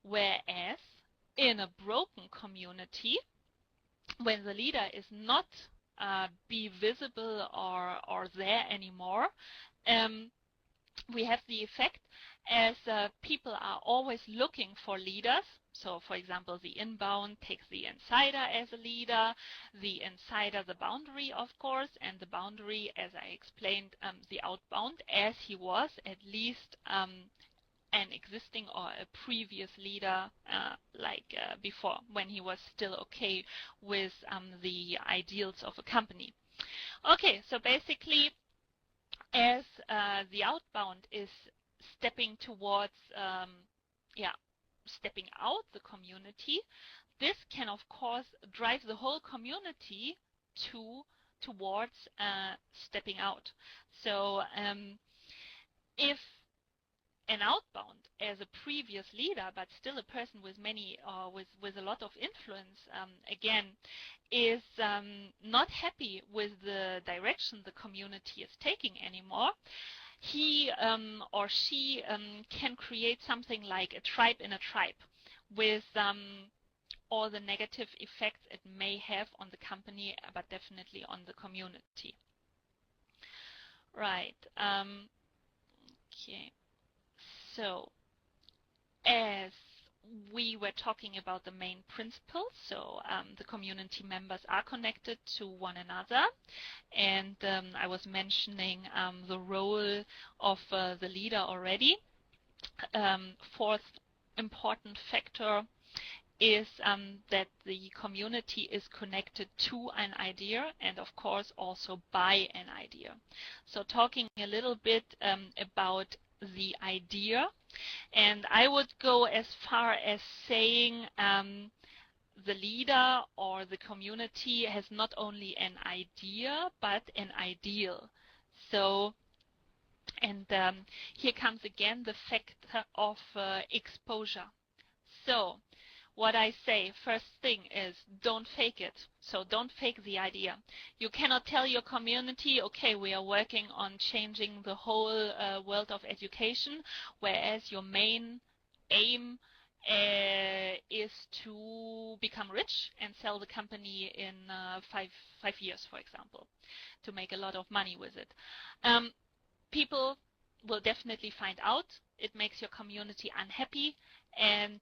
Whereas in a broken community, when the leader is not be visible or there anymore, we have the effect as people are always looking for leaders. So, for example, the inbound takes the insider as a leader, the insider the boundary, of course, and the boundary, as I explained, the outbound, as he was at least an existing or a previous leader before, when he was still okay with the ideals of a company. Okay, so basically, as the outbound is stepping towards, stepping out the community, this can of course drive the whole community towards stepping out. So if an outbound as a previous leader, but still a person with many with a lot of influence, again, is not happy with the direction the community is taking anymore, he or she can create something like a tribe in a tribe, with all the negative effects it may have on the company, but definitely on the community. Right. Okay. So, as we were talking about the main principles, so the community members are connected to one another, and I was mentioning the role of the leader already. Fourth important factor is that the community is connected to an idea, and of course also by an idea. So talking a little bit about the idea, and I would go as far as saying the leader or the community has not only an idea but an ideal. So, and here comes again the factor of exposure. So what I say first thing is, don't fake it. So don't fake the idea. You cannot tell your community, okay, we are working on changing the whole world of education, whereas your main aim is to become rich and sell the company in 5 years, for example, to make a lot of money with it. People will definitely find out. It makes your community unhappy, and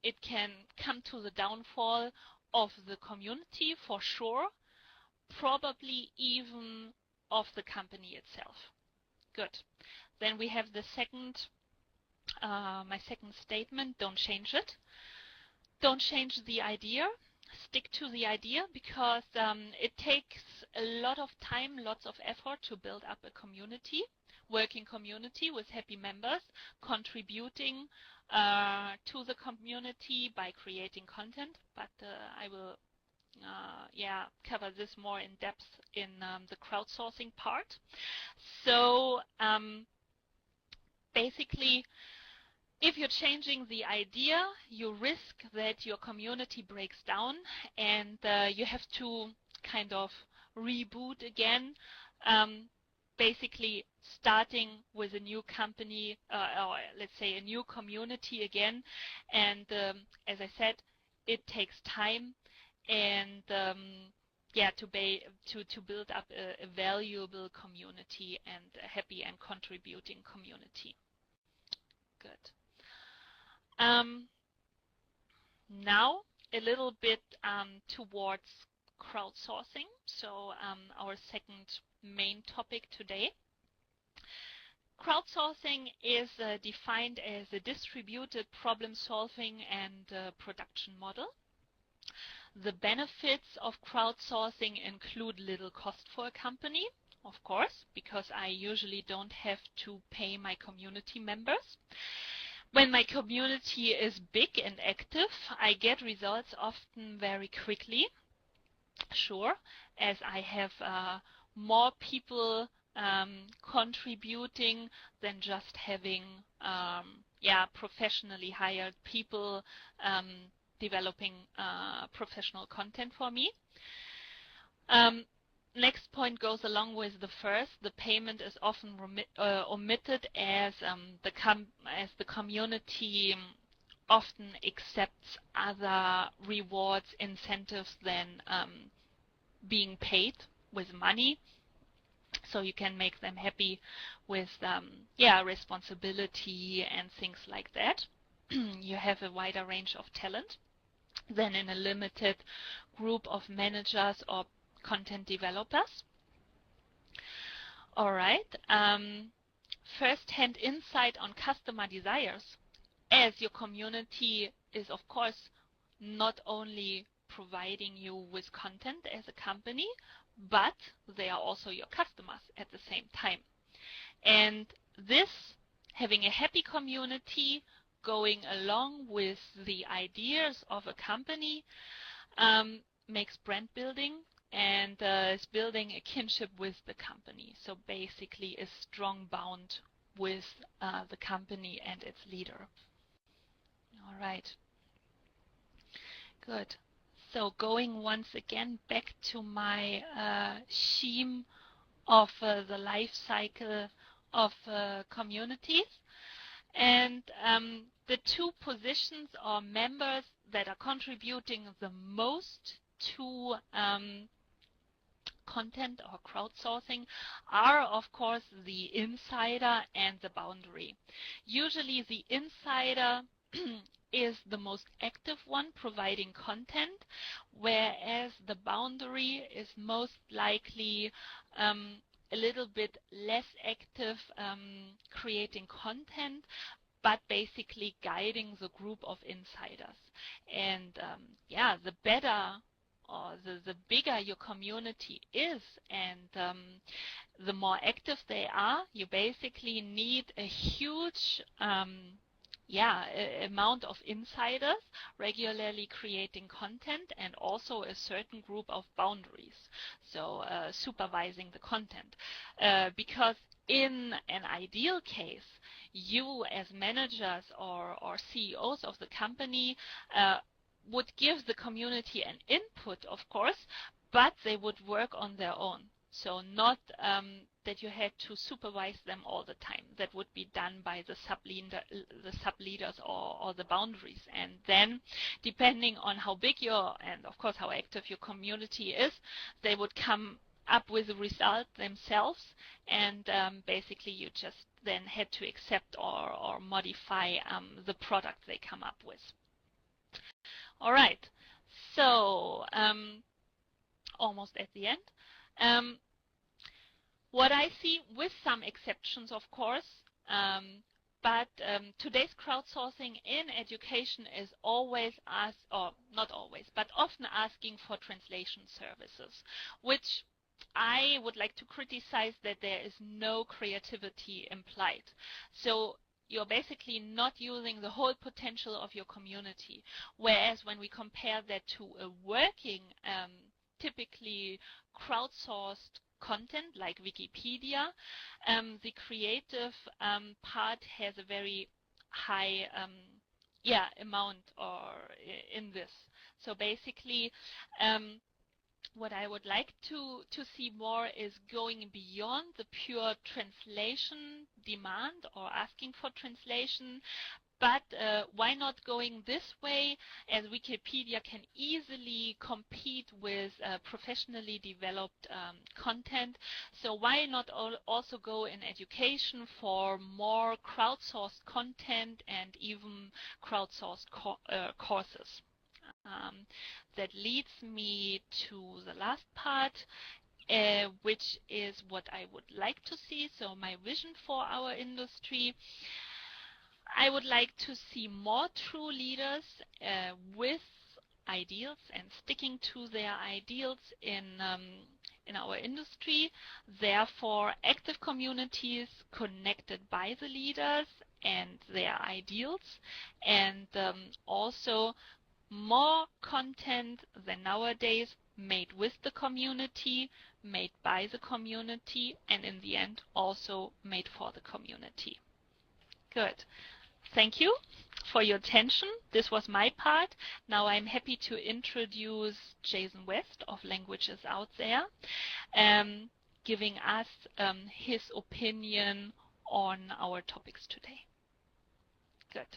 it can come to the downfall of the community for sure, probably even of the company itself. Good. Then we have the second, my second statement, don't change it. Don't change the idea. Stick to the idea, because it takes a lot of time, lots of effort to build up a community, working community with happy members, contributing to the community by creating content, but I will cover this more in depth in the crowdsourcing part. So basically, if you're changing the idea, you risk that your community breaks down, and you have to kind of reboot again, basically starting with a new company, or let's say a new community again. And as I said, it takes time, and to build up a valuable community and a happy and contributing community. Good. Now a little bit towards crowdsourcing, so our second main topic today. Crowdsourcing is defined as a distributed problem-solving and production model. The benefits of crowdsourcing include little cost for a company, of course, because I usually don't have to pay my community members. When my community is big and active, I get results often very quickly. Sure, as I have more people contributing than just having professionally hired people developing professional content for me. Next point goes along with the first. The payment is often omitted as the community often accepts other rewards, incentives than being paid with money. So you can make them happy with responsibility and things like that. You have a wider range of talent than in a limited group of managers or content developers. All right. First-hand insight on customer desires, as your community is, of course, not only providing you with content as a company, but they are also your customers at the same time. And this, having a happy community going along with the ideas of a company, makes brand building and is building a kinship with the company. So basically a strong bond with the company and its leader. All right. Good. So going once again back to my scheme of the life cycle of communities, and the two positions or members that are contributing the most to content or crowdsourcing are, of course, the insider and the boundary. Usually the insider is the most active one providing content, whereas the boundary is most likely a little bit less active creating content, but basically guiding the group of insiders. And the better or the bigger your community is and the more active they are, you basically need a huge amount of insiders regularly creating content and also a certain group of boundaries, so supervising the content. Because in an ideal case, you as managers or CEOs of the company would give the community an input, of course, but they would work on their own. So not that you had to supervise them all the time. That would be done by the sub-leaders or the boundaries. And then, depending on how big and of course how active your community is, they would come up with a result themselves, and basically you just then had to accept or modify the product they come up with. All right, so almost at the end. What I see, with some exceptions of course, but today's crowdsourcing in education is always not always, but often asking for translation services, which I would like to criticize that there is no creativity implied. So you're basically not using the whole potential of your community. Whereas when we compare that to a working, typically crowdsourced content like Wikipedia, the creative part has a very high amount in this. So basically, what I would like to see more is going beyond the pure translation demand or asking for translation, but why not going this way, as Wikipedia can easily compete with professionally developed content. So why not also go in education for more crowdsourced content and even crowdsourced courses? That leads me to the last part, which is what I would like to see. So my vision for our industry. I would like to see more true leaders with ideals and sticking to their ideals in our industry. Therefore, active communities connected by the leaders and their ideals, and also more content than nowadays made with the community, made by the community, and in the end also made for the community. Good. Thank you for your attention. This was my part. Now I'm happy to introduce Jason West of Languages Out There, giving us his opinion on our topics today. Good.